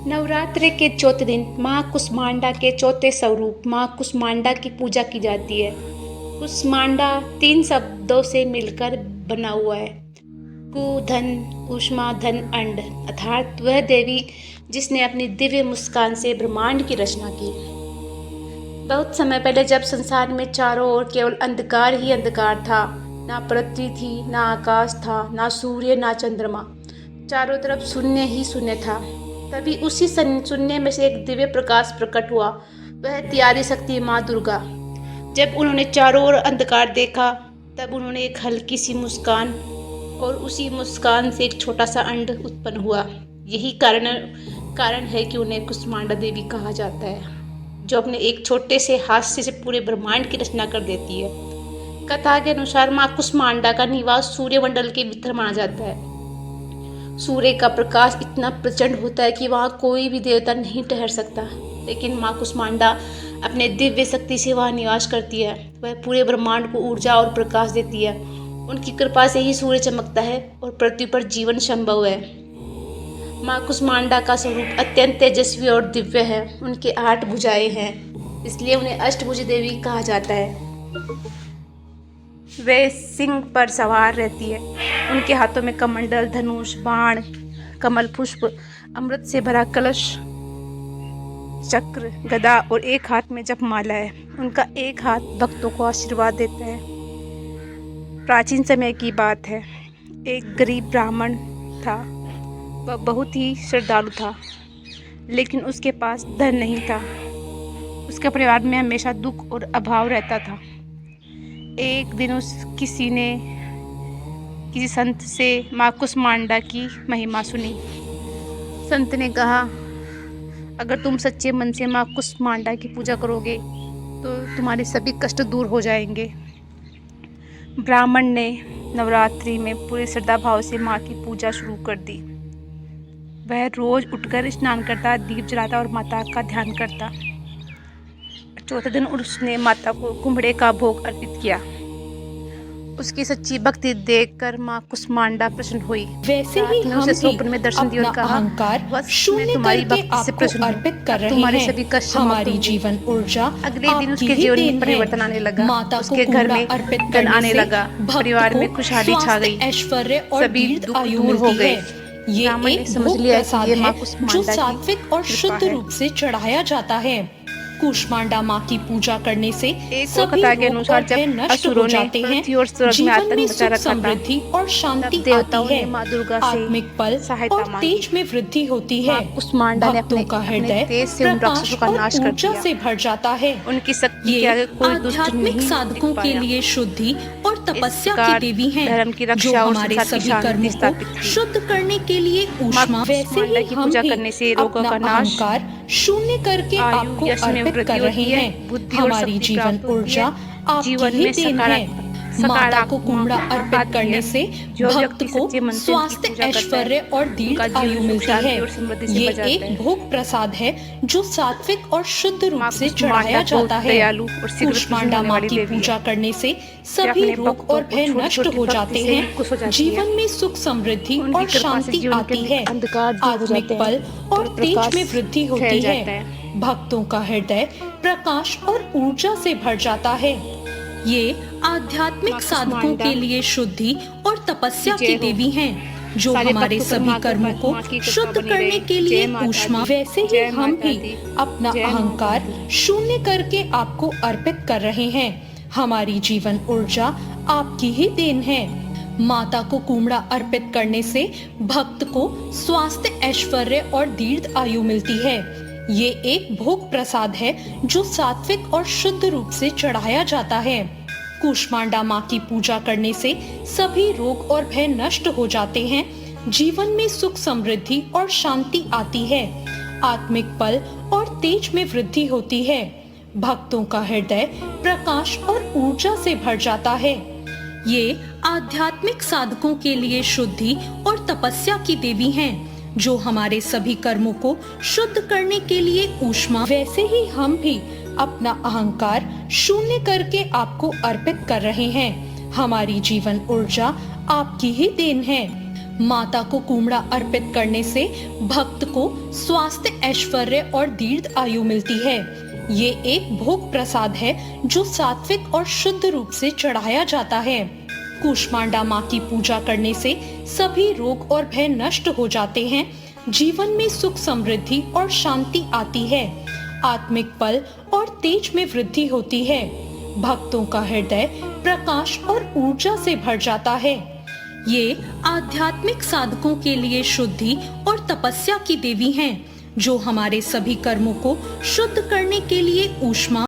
नवरात्रि के चौथे दिन माँ कुष्मांडा के चौथे स्वरूप माँ कुष्मांडा की पूजा की जाती है। कुष्मांडा 3 शब्दों से मिलकर बना हुआ है। कु धन कुष्मा धन अंड, अर्थात वह देवी जिसने अपनी दिव्य मुस्कान से ब्रह्मांड की रचना की। बहुत समय पहले जब संसार में चारों ओर केवल अंधकार ही अंधकार था, ना पृथ्वी थी, ना आकाश था, ना सूर्य, ना चंद्रमा, चारों तरफ शून्य ही शून्य था। तभी उसी शून्य में से एक दिव्य प्रकाश प्रकट हुआ। वह थी आदि शक्ति माँ दुर्गा। जब उन्होंने चारों ओर अंधकार देखा, तब उन्होंने एक हल्की सी मुस्कान, और उसी मुस्कान से एक छोटा सा अंड उत्पन्न हुआ। यही कारण है कि उन्हें कुष्मांडा देवी कहा जाता है, जो अपने एक छोटे से हास्य से पूरे ब्रह्मांड की रचना कर देती है। कथा के अनुसार माँ कुष्मांडा का निवास सूर्यमंडल के भीतर माना जाता है। सूर्य का प्रकाश इतना प्रचंड होता है कि वहाँ कोई भी देवता नहीं ठहर सकता, लेकिन माँ कुष्मांडा अपने दिव्य शक्ति से वहाँ निवास करती है। वह पूरे ब्रह्मांड को ऊर्जा और प्रकाश देती है। उनकी कृपा से ही सूर्य चमकता है और पृथ्वी पर जीवन संभव है। माँ कुष्मांडा का स्वरूप अत्यंत तेजस्वी और दिव्य है। उनके 8 भुजाएं हैं, इसलिए उन्हें अष्टभुजी देवी कहा जाता है। वे सिंह पर सवार रहती है। उनके हाथों में कमंडल, धनुष, बाण, कमल पुष्प, अमृत से भरा कलश, चक्र, गदा और एक हाथ में जपमाला है। उनका एक हाथ भक्तों को आशीर्वाद देता है। प्राचीन समय की बात है, एक गरीब ब्राह्मण था। वह बहुत ही श्रद्धालु था, लेकिन उसके पास धन नहीं था। उसके परिवार में हमेशा दुख और अभाव रहता था। एक दिन किसी संत से माँ कुष्मांडा की महिमा सुनी। संत ने कहा, अगर तुम सच्चे मन से माँ कुष्मांडा की पूजा करोगे तो तुम्हारे सभी कष्ट दूर हो जाएंगे। ब्राह्मण ने नवरात्रि में पूरे श्रद्धा भाव से माँ की पूजा शुरू कर दी। वह रोज उठकर स्नान करता, दीप जलाता और माता का ध्यान करता। चौथे दिन उसने माता को कुम्हड़े का भोग अर्पित किया। उसकी सच्ची भक्ति देखकर माँ कुष्मांडा प्रसन्न हुई। वैसे ही हम स्वप्न में दर्शन दिया और कहा, अहंकार शून्य करके आपको अर्पित कर रहे हैं। हमारी जीवन ऊर्जा अगले दिन उसके जीवन में परिवर्तन आने लगा। माता उसके घर में अर्पित धन आने लगा, परिवार में खुशहाली छा गई, ऐश्वर्य और सभी दुख दूर हो गए। ये एक समझ लिया कि ये माँ कुष्मांडा जो सात्विक और शुद्ध रूप से चढ़ाया जाता है। कुष्मांडा माँ की पूजा करने से सभी रोग और भय नष्ट हो जाते हैं। जीवन में सुख समृद्धि और शांति आती है। आत्मिक बल और तेज में वृद्धि होती है। भक्तों का हृदय प्रकाश और ऊर्जा से भर जाता है। उनकी शक्ति ये आध्यात्मिक साधकों के लिए शुद्धि और तपस्या की देवी हैं, जो हमारे सभी कर्मों को शुद्ध करने के लिए ऊष्मा, वैसे ही हम भी अपना अहंकार शून्य करके आपको अर्पित कर रहे हैं। हमारी जीवन ऊर्जा आपकी ही देन है। माता को कुम्हड़ा अर्पित करने से भक्त को स्वास्थ्य, ऐश्वर्य और दीर्घ आयु मिलती है। ये एक भोग प्रसाद है जो सात्विक और शुद्ध रूप से चढ़ाया जाता है। कुष्मांडा माँ की पूजा करने से सभी रोग और भय नष्ट हो जाते हैं। जीवन में सुख समृद्धि और शांति आती है। आत्मिक बल और तेज में वृद्धि होती है। भक्तों का हृदय प्रकाश और ऊर्जा से भर जाता है। ये आध्यात्मिक साधकों के लिए शुद्धि और तपस्या की देवी हैं, जो हमारे सभी कर्मों को शुद्ध करने के लिए ऊष्मा, वैसे ही हम भी अपना अहंकार शून्य करके आपको अर्पित कर रहे हैं। हमारी जीवन ऊर्जा आपकी ही देन है। माता को कुम्हड़ा अर्पित करने से भक्त को स्वास्थ्य, ऐश्वर्य और दीर्घ आयु मिलती है। ये एक भोग प्रसाद है जो सात्विक और शुद्ध रूप से चढ़ाया जाता है। कुष्मांडा माँ की पूजा करने से सभी रोग और भय नष्ट हो जाते हैं। जीवन में सुख समृद्धि और शांति आती है। आत्मिक बल और तेज में वृद्धि होती है। भक्तों का हृदय प्रकाश और ऊर्जा से भर जाता है। ये आध्यात्मिक साधकों के लिए शुद्धि और तपस्या की देवी हैं, जो हमारे सभी कर्मों को शुद्ध करने के लिए ऊष्मा, वैसे ही हम भी अपना अहंकार शून्य करके आपको अर्पित कर रहे हैं। हमारी जीवन ऊर्जा आपकी ही देन है। माता को कुमड़ा अर्पित करने से भक्त को स्वास्थ्य, ऐश्वर्य और दीर्घ आयु मिलती है। ये एक भोग प्रसाद है जो सात्विक और शुद्ध रूप से चढ़ाया जाता है। कूष्मांडा माँ की पूजा करने से सभी रोग और भय नष्ट हो जाते हैं। जीवन में सुख, समृद्धि और शांति आती है। आत्मिक बल और तेज में वृद्धि होती है। भक्तों का हृदय प्रकाश और ऊर्जा से भर जाता है। ये आध्यात्मिक साधकों के लिए शुद्धि और तपस्या की देवी हैं, जो हमारे सभी कर्मों को शुद्ध करने के लिए ऊष्मा